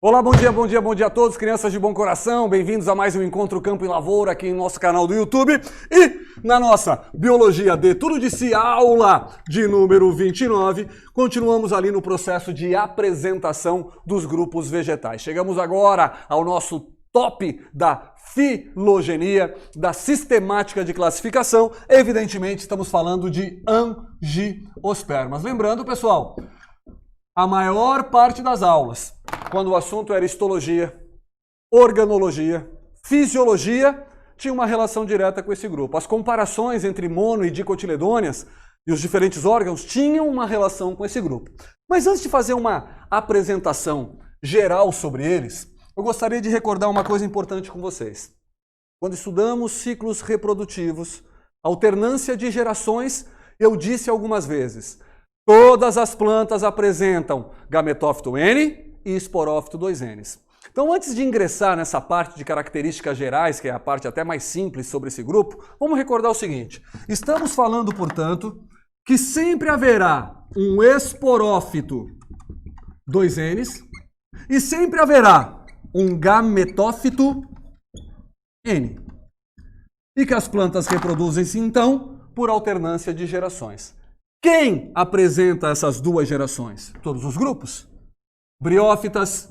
Olá, bom dia a todos, crianças de bom coração, bem-vindos a mais um Encontro Campo e Lavoura aqui no nosso canal do YouTube e na nossa Biologia de Tudo de Si, aula de número 29, continuamos ali no processo de apresentação dos grupos vegetais. Chegamos agora ao nosso top da filogenia, da sistemática de classificação, evidentemente estamos falando de angiospermas. Lembrando, pessoal, a maior parte das aulas, quando o assunto era histologia, organologia, fisiologia, tinha uma relação direta com esse grupo. As comparações entre mono e dicotiledôneas e os diferentes órgãos tinham uma relação com esse grupo. Mas antes de fazer uma apresentação geral sobre eles, eu gostaria de recordar uma coisa importante com vocês. Quando estudamos ciclos reprodutivos, alternância de gerações, eu disse algumas vezes, todas as plantas apresentam gametófito N e esporófito 2Ns. Então, antes de ingressar nessa parte de características gerais, que é a parte até mais simples sobre esse grupo, vamos recordar o seguinte. Estamos falando, portanto, que sempre haverá um esporófito 2Ns e sempre haverá um gametófito N. E que as plantas reproduzem-se, então, por alternância de gerações. Quem apresenta essas duas gerações? Todos os grupos. Briófitas,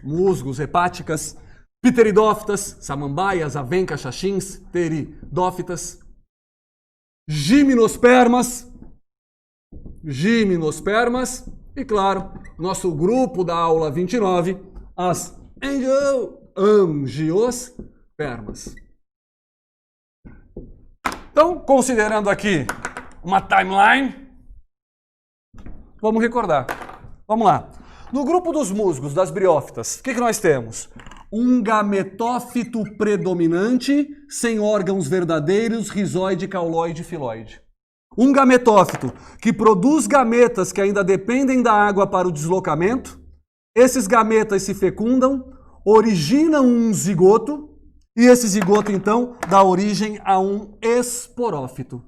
musgos, hepáticas, pteridófitas, samambaias, avencas, xaxins, pteridófitas, gimnospermas e, claro, nosso grupo da aula 29, as angiospermas. Então, considerando aqui uma timeline, vamos recordar. Vamos lá. No grupo dos musgos, das briófitas, o que nós temos? Um gametófito predominante sem órgãos verdadeiros, rizoide, cauloide e filoide. Um gametófito que produz gametas que ainda dependem da água para o deslocamento. Esses gametas se fecundam, originam um zigoto, e esse zigoto, então, dá origem a um esporófito.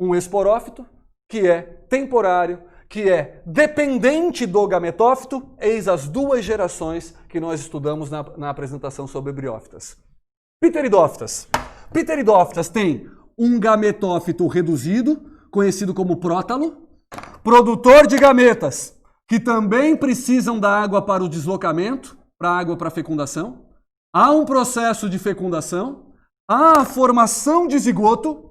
Um esporófito que é temporário, que é dependente do gametófito, eis as duas gerações que nós estudamos na apresentação sobre briófitas. Pteridófitas. Pteridófitas têm um gametófito reduzido, conhecido como prótalo, produtor de gametas, que também precisam da água para o deslocamento, para a fecundação. Há um processo de fecundação, há a formação de zigoto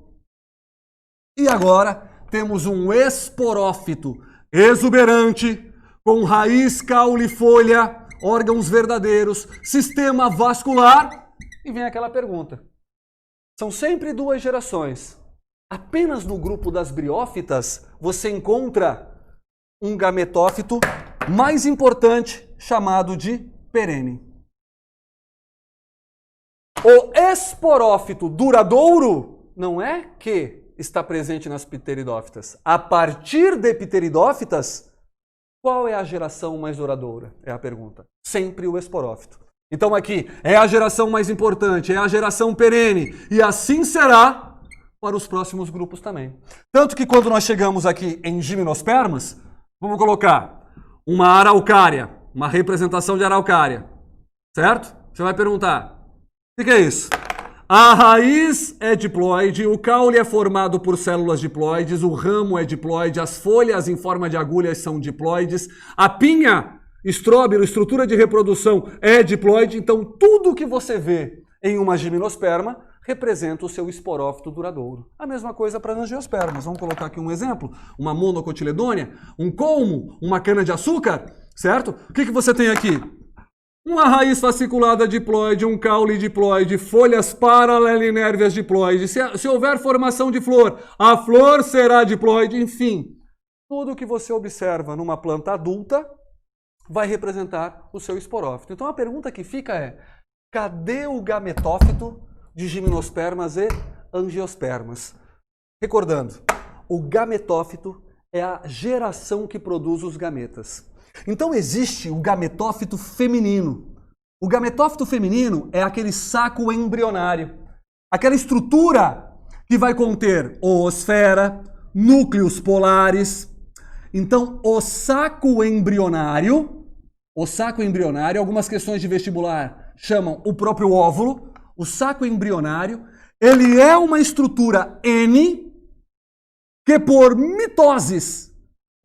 e agora temos um esporófito exuberante, com raiz, caule e folha, órgãos verdadeiros, sistema vascular. E vem aquela pergunta. São sempre duas gerações. Apenas no grupo das briófitas você encontra um gametófito mais importante chamado de perene. O esporófito duradouro não é que está presente nas pteridófitas. A partir de pteridófitas, qual é a geração mais duradoura? É a pergunta. Sempre o esporófito. Então aqui, é a geração mais importante, é a geração perene. E assim será para os próximos grupos também. Tanto que quando nós chegamos aqui em gimnospermas, vamos colocar uma araucária, uma representação de araucária. Certo? Você vai perguntar, o que é isso? A raiz é diploide, o caule é formado por células diploides, o ramo é diploide, as folhas em forma de agulhas são diploides, a pinha, estróbilo, estrutura de reprodução é diploide, então tudo que você vê em uma gimnosperma representa o seu esporófito duradouro. A mesma coisa para angiospermas. Vamos colocar aqui um exemplo, uma monocotiledônea, um colmo, uma cana-de-açúcar, certo? O que você tem aqui? Uma raiz fasciculada diploide, um caule diploide, folhas paralelinérvias diploide. Se houver formação de flor, a flor será diploide, enfim. Tudo que você observa numa planta adulta vai representar o seu esporófito. Então a pergunta que fica é, cadê o gametófito de gimnospermas e angiospermas? Recordando, o gametófito é a geração que produz os gametas. Então existe o gametófito feminino. O gametófito feminino é aquele saco embrionário, aquela estrutura que vai conter oosfera, núcleos polares. Então o saco embrionário o saco embrionário, algumas questões de vestibular chamam o próprio óvulo, o saco embrionário, ele é uma estrutura N que por mitoses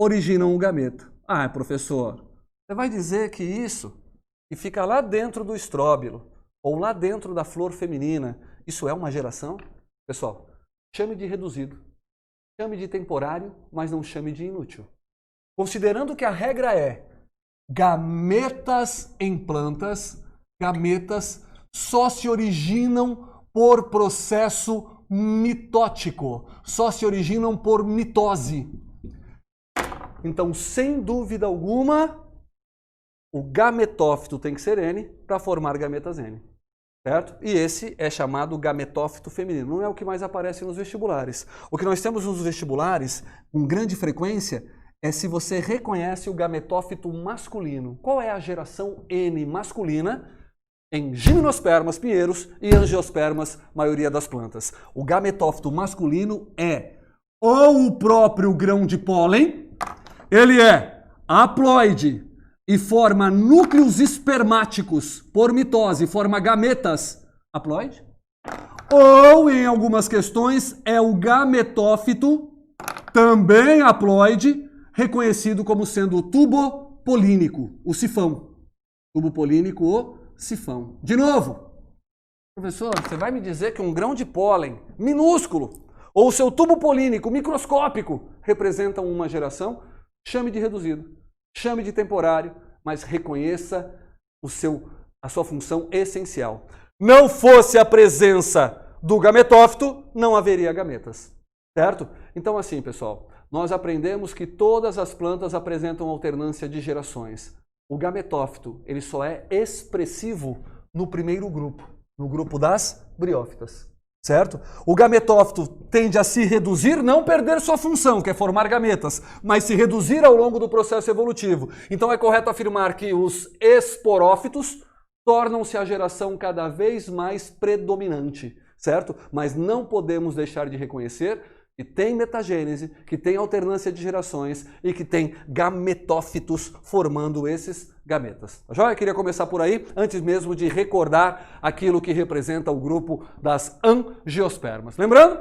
originam um gameta. Ah, professor, você vai dizer que isso, que fica lá dentro do estróbilo, ou lá dentro da flor feminina, isso é uma geração? Pessoal, chame de reduzido, chame de temporário, mas não chame de inútil. Considerando que a regra é gametas em plantas, gametas só se originam por processo mitótico, só se originam por mitose. Então, sem dúvida alguma, o gametófito tem que ser N para formar gametas N, certo? E esse é chamado gametófito feminino. Não é o que mais aparece nos vestibulares. O que nós temos nos vestibulares, com grande frequência, é se você reconhece o gametófito masculino. Qual é a geração N masculina em gimnospermas, pinheiros e angiospermas, maioria das plantas? O gametófito masculino é ou o próprio grão de pólen, ele é haploide e forma núcleos espermáticos por mitose, forma gametas haploide, ou em algumas questões é o gametófito, também haploide, reconhecido como sendo o tubo polínico, o sifão. Tubo polínico, o sifão. De novo, professor, você vai me dizer que um grão de pólen minúsculo ou o seu tubo polínico microscópico representam uma geração? Chame de reduzido, chame de temporário, mas reconheça a sua função essencial. Não fosse a presença do gametófito, não haveria gametas, certo? Então assim, pessoal, nós aprendemos que todas as plantas apresentam alternância de gerações. O gametófito, ele só é expressivo no primeiro grupo, no grupo das briófitas, certo? O gametófito tende a se reduzir, não perder sua função, que é formar gametas, mas se reduzir ao longo do processo evolutivo. Então é correto afirmar que os esporófitos tornam-se a geração cada vez mais predominante, certo? Mas não podemos deixar de reconhecer que tem metagênese, que tem alternância de gerações e que tem gametófitos formando esses gametas. Tá joia? Eu queria começar por aí, antes mesmo de recordar aquilo que representa o grupo das angiospermas. Lembrando,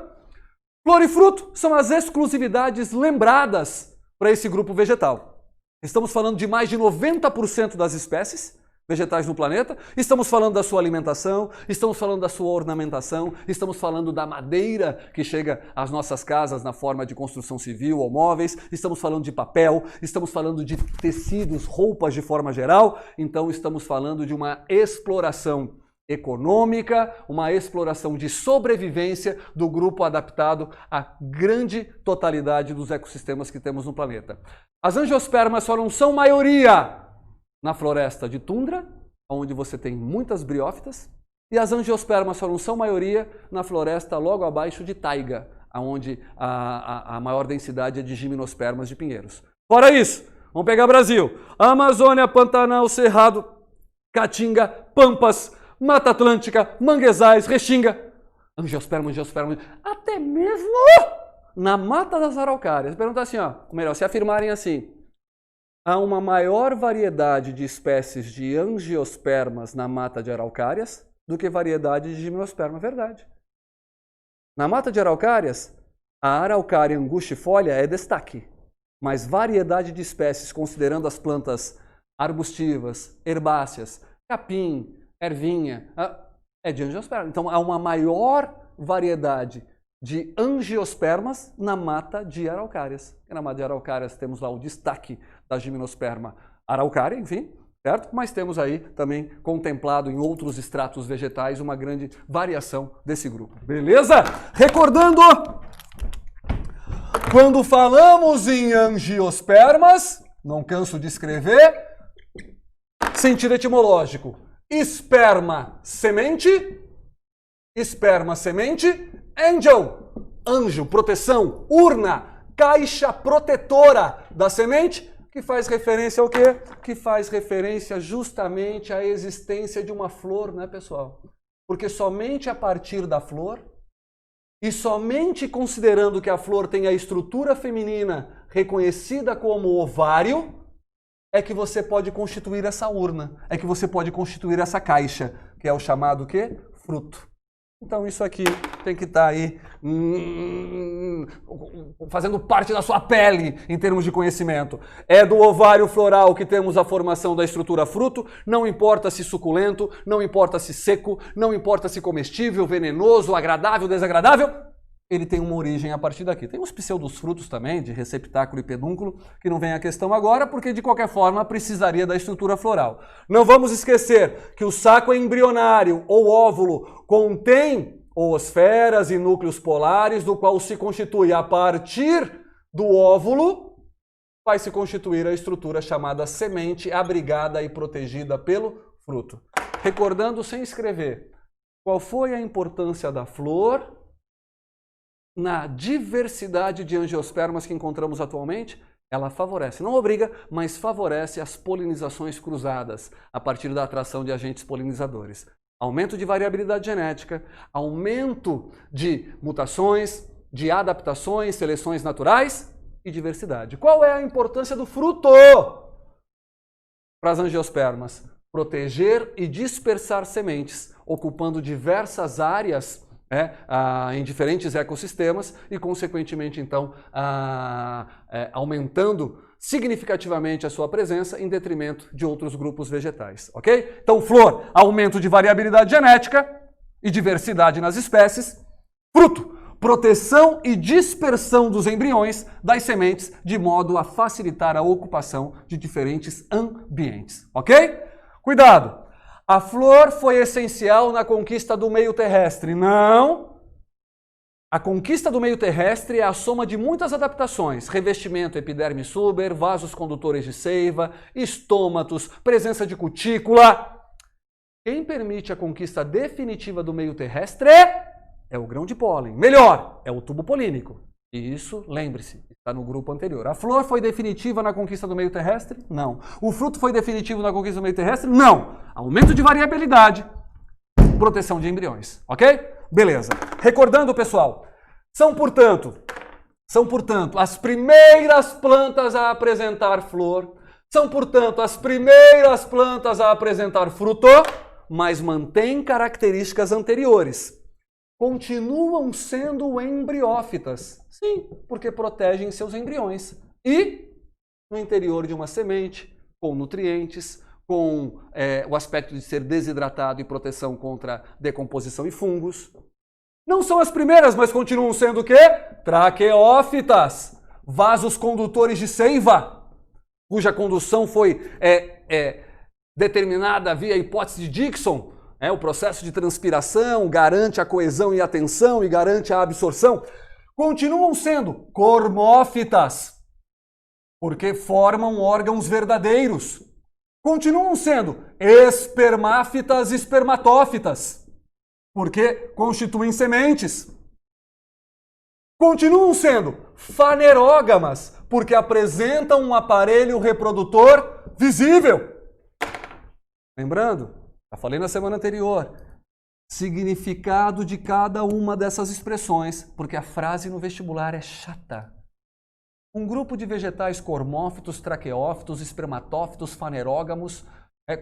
flor e fruto são as exclusividades lembradas para esse grupo vegetal. Estamos falando de mais de 90% das espécies vegetais no planeta, estamos falando da sua alimentação, estamos falando da sua ornamentação, estamos falando da madeira que chega às nossas casas na forma de construção civil ou móveis, estamos falando de papel, estamos falando de tecidos, roupas de forma geral, então estamos falando de uma exploração econômica, uma exploração de sobrevivência do grupo adaptado à grande totalidade dos ecossistemas que temos no planeta. As angiospermas só não são maioria na floresta de tundra, onde você tem muitas briófitas, e as angiospermas só não são maioria na floresta logo abaixo de taiga, onde a maior densidade é de gimnospermas de pinheiros. Fora isso, vamos pegar Brasil, Amazônia, Pantanal, Cerrado, Caatinga, Pampas, Mata Atlântica, Manguezais, Restinga, angiosperma, até mesmo na Mata das Araucárias. Pergunta assim, ó, melhor, se afirmarem assim, há uma maior variedade de espécies de angiospermas na mata de araucárias do que variedade de gimnosperma. Verdade. Na mata de araucárias, a araucária angustifolia é destaque, mas variedade de espécies, considerando as plantas arbustivas, herbáceas, capim, ervinha, é de angiosperma. Então há uma maior variedade de angiospermas na mata de araucárias. E na mata de araucárias temos lá o destaque da gimnosperma araucária, enfim, certo? Mas temos aí também contemplado em outros estratos vegetais uma grande variação desse grupo. Beleza? Recordando, quando falamos em angiospermas, não canso de escrever, sentido etimológico, esperma, semente, angel, anjo, proteção, urna, caixa protetora da semente, que faz referência ao quê? Que faz referência justamente à existência de uma flor, né, pessoal? Porque somente a partir da flor, e somente considerando que a flor tem a estrutura feminina reconhecida como ovário, é que você pode constituir essa urna, é que você pode constituir essa caixa, que é o chamado quê? Fruto. Então isso aqui tem que estar aí fazendo parte da sua pele em termos de conhecimento. É do ovário floral que temos a formação da estrutura fruto, não importa se suculento, não importa se seco, não importa se comestível, venenoso, agradável, desagradável, ele tem uma origem a partir daqui. Tem os pseudofrutos também, de receptáculo e pedúnculo, que não vem a questão agora, porque de qualquer forma precisaria da estrutura floral. Não vamos esquecer que o saco embrionário ou óvulo contém oosferas e núcleos polares, do qual se constitui a partir do óvulo, vai se constituir a estrutura chamada semente, abrigada e protegida pelo fruto. Recordando sem escrever, qual foi a importância da flor na diversidade de angiospermas que encontramos atualmente? Ela favorece, não obriga, mas favorece as polinizações cruzadas a partir da atração de agentes polinizadores. Aumento de variabilidade genética, aumento de mutações, de adaptações, seleções naturais e diversidade. Qual é a importância do fruto para as angiospermas? Proteger e dispersar sementes, ocupando diversas áreas em diferentes ecossistemas e, consequentemente, então, aumentando significativamente a sua presença em detrimento de outros grupos vegetais, ok? Então, flor, aumento de variabilidade genética e diversidade nas espécies. Fruto, proteção e dispersão dos embriões das sementes de modo a facilitar a ocupação de diferentes ambientes, ok? Cuidado! A flor foi essencial na conquista do meio terrestre. Não! A conquista do meio terrestre é a soma de muitas adaptações. Revestimento epiderme suber, vasos condutores de seiva, estômatos, presença de cutícula. Quem permite a conquista definitiva do meio terrestre é o grão de pólen. Melhor, é o tubo polínico. E isso, lembre-se, está no grupo anterior. A flor foi definitiva na conquista do meio terrestre? Não. O fruto foi definitivo na conquista do meio terrestre? Não. Aumento de variabilidade, proteção de embriões. Ok? Beleza. Recordando, pessoal, são, portanto, as primeiras plantas a apresentar flor, são, portanto, as primeiras plantas a apresentar fruto, mas mantêm características anteriores. Continuam sendo embriófitas. Sim, porque protegem seus embriões. E no interior de uma semente, com nutrientes, com o aspecto de ser desidratado e proteção contra decomposição e fungos. Não são as primeiras, mas continuam sendo o quê? Traqueófitas, vasos condutores de seiva, cuja condução foi determinada via hipótese de Dickson. O processo de transpiração garante a coesão e a tensão e garante a absorção. Continuam sendo cormófitas, porque formam órgãos verdadeiros. Continuam sendo espermáfitas e espermatófitas, porque constituem sementes. Continuam sendo fanerógamas, porque apresentam um aparelho reprodutor visível. Lembrando, já falei na semana anterior, significado de cada uma dessas expressões, porque a frase no vestibular é chata. Um grupo de vegetais cormófitos, traqueófitos, espermatófitos, fanerógamos,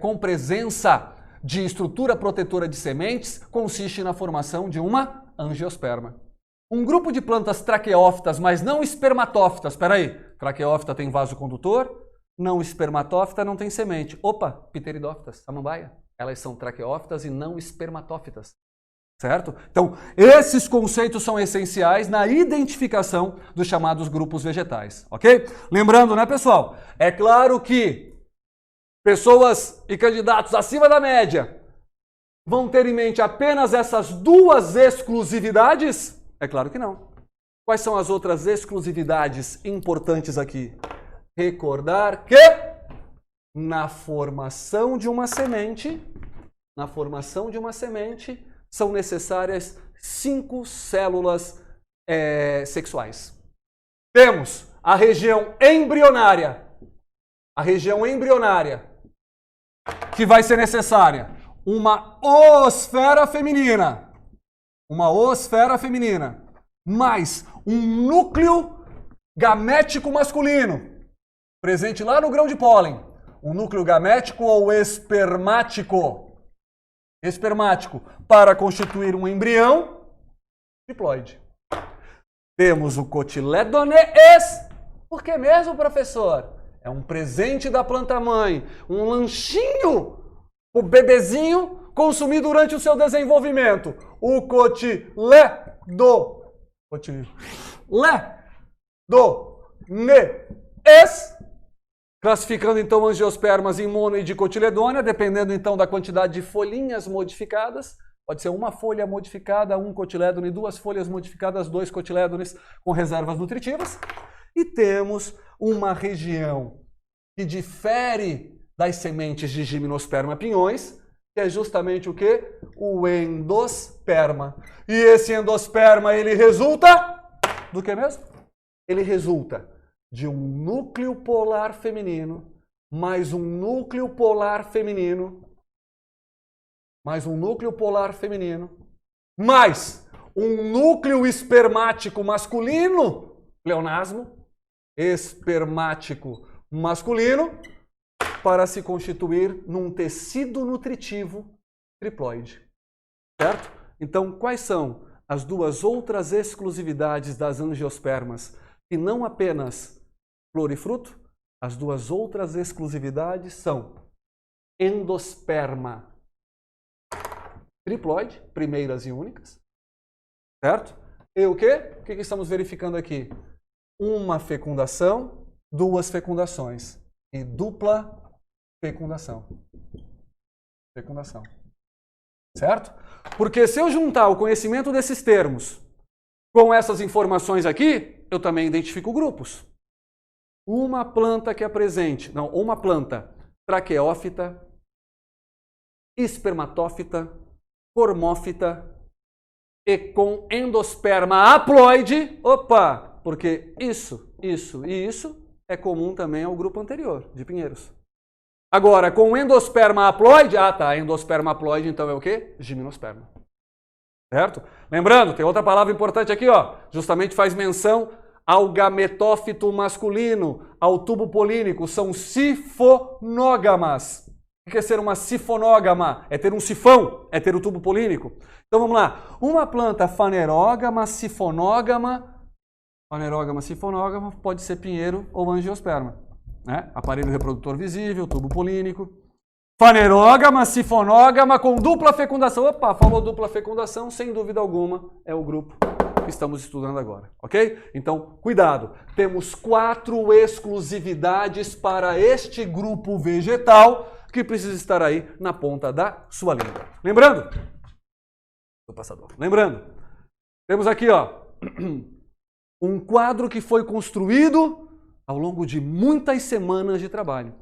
com presença de estrutura protetora de sementes, consiste na formação de uma angiosperma. Um grupo de plantas traqueófitas, mas não espermatófitas. Espera aí, traqueófita tem vaso condutor, não espermatófita não tem semente. Opa, pteridófitas, samambaia. Elas são traqueófitas e não espermatófitas. Certo? Então, esses conceitos são essenciais na identificação dos chamados grupos vegetais, ok? Lembrando, né, pessoal? É claro que pessoas e candidatos acima da média vão ter em mente apenas essas duas exclusividades? É claro que não. Quais são as outras exclusividades importantes aqui? Recordar que na formação de uma semente, são necessárias 5 células sexuais. Temos a região embrionária. Que vai ser necessária uma oosfera feminina. Mais um núcleo gamético masculino, presente lá no grão de pólen. Um núcleo gamético ou espermático? Espermático. Para constituir um embrião diploide. Temos o cotiledones. Por que mesmo, professor? É um presente da planta-mãe. Um lanchinho. O bebezinho consumir durante o seu desenvolvimento. O cotiledones. Classificando então angiospermas em mono e dicotiledônia, dependendo então da quantidade de folhinhas modificadas. Pode ser uma folha modificada, um cotilédone, duas folhas modificadas, dois cotilédones com reservas nutritivas. E temos uma região que difere das sementes de gimnosperma pinhões, que é justamente o quê? O endosperma. E esse endosperma, ele resulta do que mesmo? Ele resulta de um núcleo polar feminino, mais um núcleo polar feminino, mais um núcleo polar feminino, mais um núcleo espermático masculino, pleonasmo, espermático masculino, para se constituir num tecido nutritivo triploide. Certo? Então, quais são as duas outras exclusividades das angiospermas? Que não apenas flor e fruto, as duas outras exclusividades são endosperma triploide, primeiras e únicas, certo? E o quê? O que estamos verificando aqui? Uma fecundação, duas fecundações e dupla fecundação. Fecundação. Certo? Porque se eu juntar o conhecimento desses termos com essas informações aqui, eu também identifico grupos. Uma planta que apresente, uma planta traqueófita, espermatófita, cormófita e com endosperma haploide, opa, porque isso e isso é comum também ao grupo anterior, de pinheiros. Agora, com endosperma haploide, endosperma haploide então é o quê? Gimnosperma. Certo? Lembrando, tem outra palavra importante aqui, ó, justamente faz menção ao gametófito masculino, ao tubo polínico, são sifonógamas. O que é ser uma sifonógama? É ter um sifão, é ter o tubo polínico. Então vamos lá, uma planta fanerógama, sifonógama pode ser pinheiro ou angiosperma. Né? Aparelho reprodutor visível, tubo polínico. Fanerógama, sifonógama com dupla fecundação. Opa, falou dupla fecundação, sem dúvida alguma, é o grupo que estamos estudando agora, ok? Então, cuidado, temos 4 exclusividades para este grupo vegetal que precisa estar aí na ponta da sua língua. Lembrando, temos aqui, ó, um quadro que foi construído ao longo de muitas semanas de trabalho,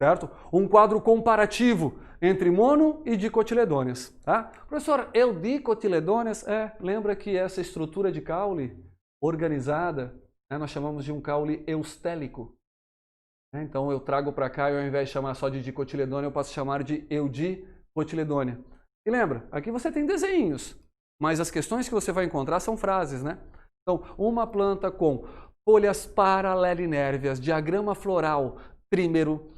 certo? Um quadro comparativo entre mono e dicotiledôneas, tá? Professor, eu dicotiledôneas, lembra que essa estrutura de caule organizada, né, nós chamamos de um caule eustélico. Então eu trago para cá e ao invés de chamar só de dicotiledônea, eu posso chamar de eudicotiledônea. E lembra, aqui você tem desenhos, mas as questões que você vai encontrar são frases, né? Então, uma planta com folhas paralelinérvias, diagrama floral, trímero,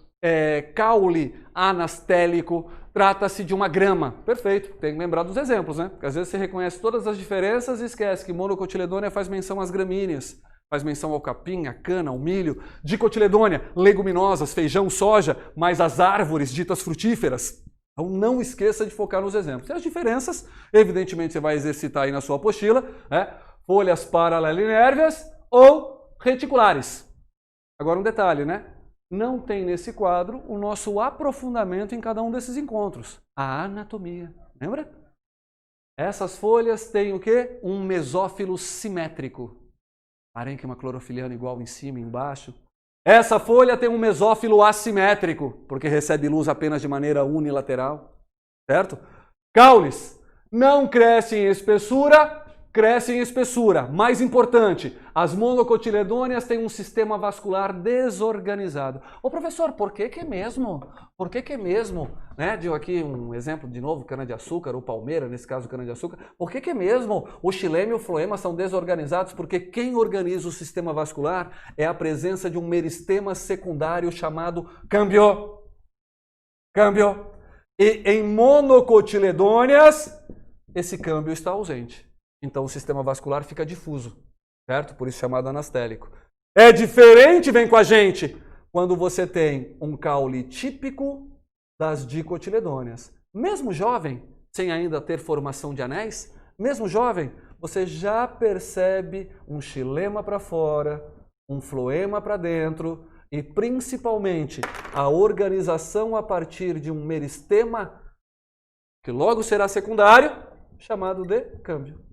caule anastélico, trata-se de uma grama. Perfeito, tem que lembrar dos exemplos, né? Porque às vezes você reconhece todas as diferenças e esquece que monocotiledônea faz menção às gramíneas, faz menção ao capim, à cana, ao milho. Dicotiledônea, leguminosas, feijão, soja, mais as árvores ditas frutíferas. Então não esqueça de focar nos exemplos. E as diferenças, evidentemente você vai exercitar aí na sua apostila, né? Folhas paralelinérvias ou reticulares. Agora um detalhe, né? Não tem nesse quadro o nosso aprofundamento em cada um desses encontros. A anatomia. Lembra? Essas folhas têm o quê? Um mesófilo simétrico. Parênquima clorofiliano igual em cima e embaixo. Essa folha tem um mesófilo assimétrico, porque recebe luz apenas de maneira unilateral. Certo? Caules não crescem em espessura cresce em espessura. Mais importante, as monocotiledôneas têm um sistema vascular desorganizado. Ô professor, por que que é mesmo? Por que que é mesmo? Né? Deu aqui um exemplo de novo, cana-de-açúcar, ou palmeira, nesse caso cana-de-açúcar. Por que que é mesmo? O xilema e o floema são desorganizados porque quem organiza o sistema vascular é a presença de um meristema secundário chamado câmbio. Câmbio. E em monocotiledôneas, esse câmbio está ausente. Então o sistema vascular fica difuso, certo? Por isso chamado anastélico. É diferente, vem com a gente, quando você tem um caule típico das dicotiledôneas. Mesmo jovem, sem ainda ter formação de anéis, mesmo jovem, você já percebe um xilema para fora, um floema para dentro e principalmente a organização a partir de um meristema que logo será secundário, chamado de câmbio.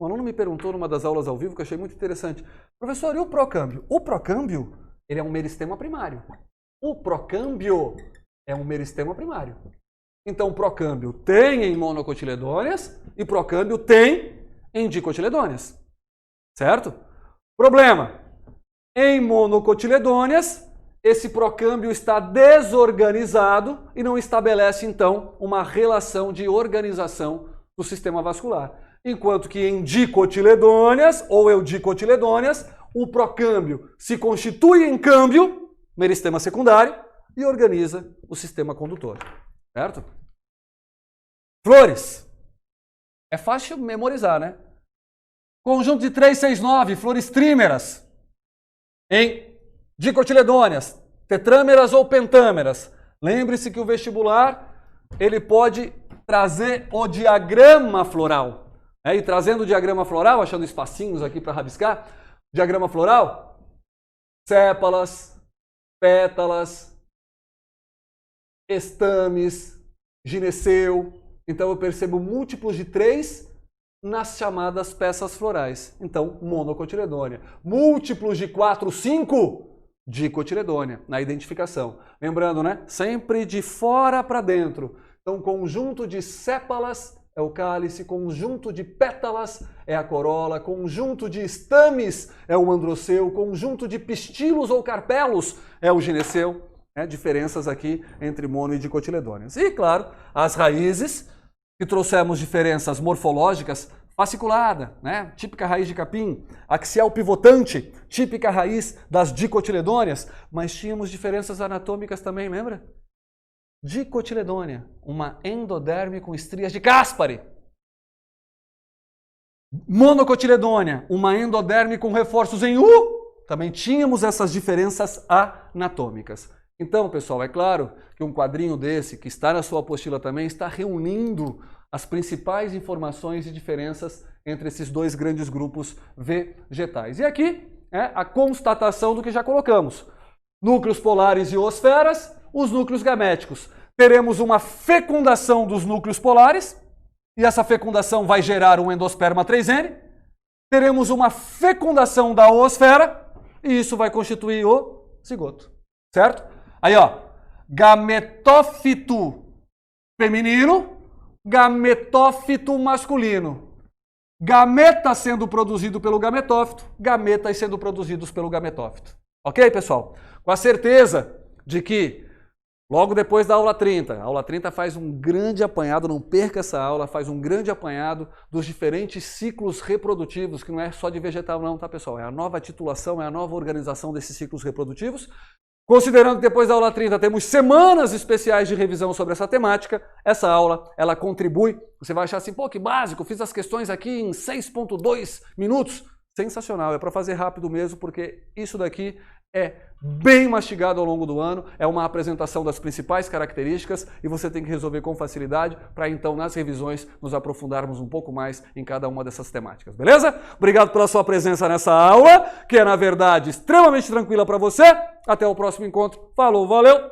Um aluno me perguntou numa das aulas ao vivo, que eu achei muito interessante. Professor, e o procâmbio? O procâmbio, ele é um meristema primário. O procâmbio é um meristema primário. Então, procâmbio tem em monocotiledôneas e procâmbio tem em dicotiledôneas. Certo? Problema. Em monocotiledôneas, esse procâmbio está desorganizado e não estabelece, então, uma relação de organização do sistema vascular. Enquanto que em dicotiledôneas ou eudicotiledôneas, o procâmbio se constitui em câmbio, meristema secundário, e organiza o sistema condutor. Certo? Flores. É fácil memorizar, né? Conjunto de 3, 6, 9, flores trímeras. Em dicotiledôneas, tetrâmeras ou pentâmeras. Lembre-se que o vestibular, ele pode trazer o diagrama floral. E trazendo o diagrama floral, achando espacinhos aqui para rabiscar, diagrama floral, sépalas, pétalas, estames, gineceu. Então eu percebo múltiplos de 3 nas chamadas peças florais. Então, monocotiledônea. Múltiplos de 4, 5, dicotiledônea, na identificação. Lembrando, né? Sempre de fora para dentro. Então, conjunto de sépalas é o cálice, conjunto de pétalas é a corola, conjunto de estames é o androceu, conjunto de pistilos ou carpelos é o gineceu. Diferenças aqui entre mono e dicotiledôneas. E, claro, as raízes, que trouxemos diferenças morfológicas, fasciculada, né? Típica raiz de capim, axial pivotante, típica raiz das dicotiledôneas, mas tínhamos diferenças anatômicas também, lembra? Dicotiledônea, uma endoderme com estrias de Caspari. Monocotiledônea, uma endoderme com reforços em U. Também tínhamos essas diferenças anatômicas. Então, pessoal, é claro que um quadrinho desse, que está na sua apostila também, está reunindo as principais informações e diferenças entre esses dois grandes grupos vegetais. E aqui é a constatação do que já colocamos. Núcleos polares e oosferas, os núcleos gaméticos. Teremos uma fecundação dos núcleos polares, e essa fecundação vai gerar um endosperma 3N. Teremos uma fecundação da oosfera, e isso vai constituir o cigoto. Certo? Aí, ó, gametófito feminino, gametófito masculino. Gameta sendo produzido pelo gametófito, gametas sendo produzidos pelo gametófito. Ok, pessoal? Com a certeza de que logo depois da aula 30, a aula 30 faz um grande apanhado, não perca essa aula, faz um grande apanhado dos diferentes ciclos reprodutivos, que não é só de vegetal não, tá, pessoal? É a nova titulação, é a nova organização desses ciclos reprodutivos. Considerando que depois da aula 30 temos semanas especiais de revisão sobre essa temática, essa aula, ela contribui. Você vai achar assim, pô, que básico, fiz as questões aqui em 6,2 minutos. Sensacional, é para fazer rápido mesmo, porque isso daqui é bem mastigado ao longo do ano, é uma apresentação das principais características e você tem que resolver com facilidade para então nas revisões nos aprofundarmos um pouco mais em cada uma dessas temáticas, beleza? Obrigado pela sua presença nessa aula, que é na verdade extremamente tranquila para você. Até o próximo encontro. Falou, valeu!